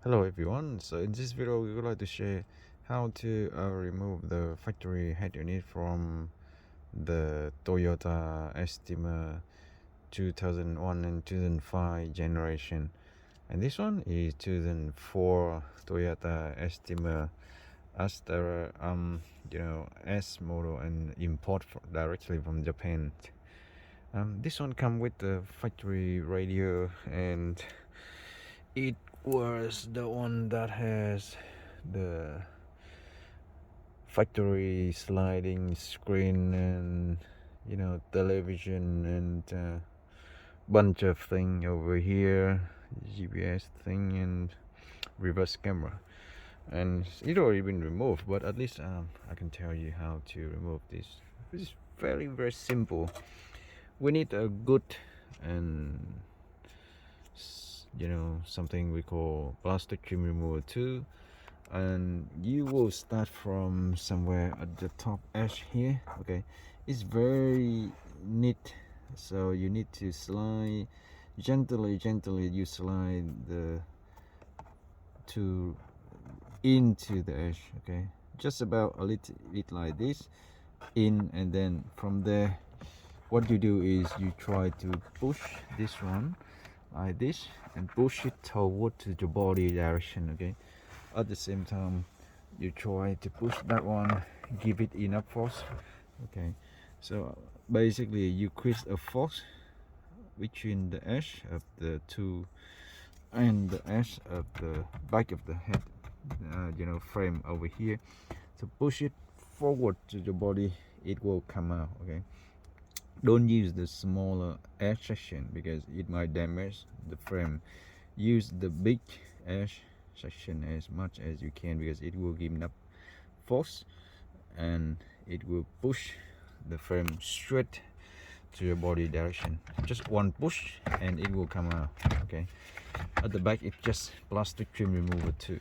Hello everyone, so in this video we would like to share how to remove the factory head unit from the Toyota Estima 2001 and 2005 generation, and this one is 2004 Toyota Estima S model and import directly from Japan. This one comes with the factory radio, and it was the one that has the factory sliding screen and television and bunch of thing over here, GPS thing and reverse camera, and it already been removed, but at least I can tell you how to remove this. It's very simple. We need a good and something we call plastic trim remover too, and you will start from somewhere at the top edge here. Okay, it's very neat, so you need to slide gently. You slide the to into the edge. Okay, just about a little bit like this in, and then from there what you do is you try to push this one like this and push it toward to the body direction. Okay, at the same time you try to push that one, give it enough force. Okay, so basically you create a force between the edge of the two and the edge of the back of the head frame over here. To push it forward to the body, it will come out. Okay, don't use the smaller edge section because it might damage the frame. Use the big edge section as much as you can because it will give enough force and it will push the frame straight to your body direction. Just one push and it will come out. Okay, at the back it's just plastic trim remover too.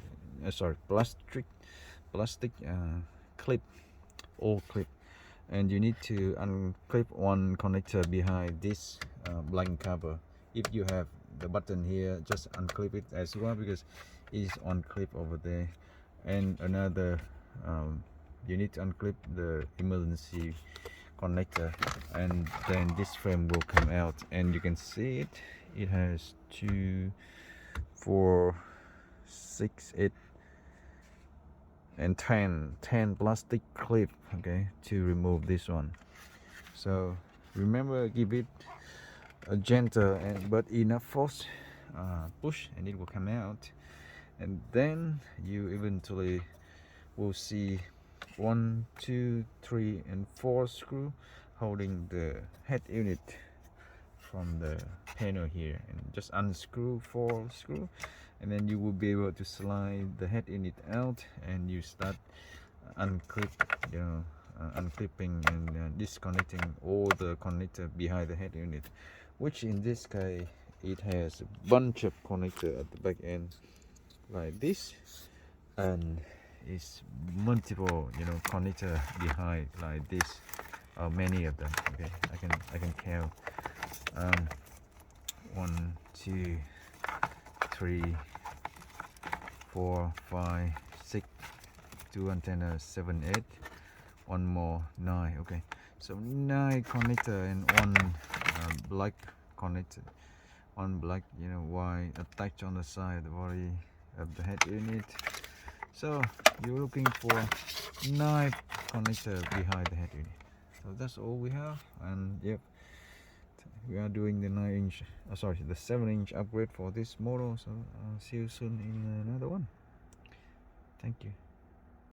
Plastic clip, all clip, and you need to unclip one connector behind this blank cover. If you have the button here, just unclip it as well because it's on clip over there. And another you need to unclip the emergency connector, and then this frame will come out, and you can see it has 2, 4, 6, 8 and 10 plastic clip. Okay, to remove this one. So remember, give it a gentle but enough force, push, and it will come out. And then you eventually will see 1, 2, 3 and 4 screw holding the head unit from the panel here, and just unscrew 4 screw, and then you will be able to slide the head unit out, and you start unclipping and disconnecting all the connector behind the head unit, which in this case it has a bunch of connector at the back end like this, and it's multiple connector behind like this, many of them. Okay, I can count 1, 2, 3, 4, 5, 6, 2 antennas, 7, 8, one more, 9. Okay, so 9 connector and one black connector, one black white attached on the side of the body of the head unit. So you're looking for 9 connector behind the head unit. So that's all we have, and yep, we are doing the 9-inch, the 7-inch upgrade for this model. So I'll see you soon in another one. Thank you.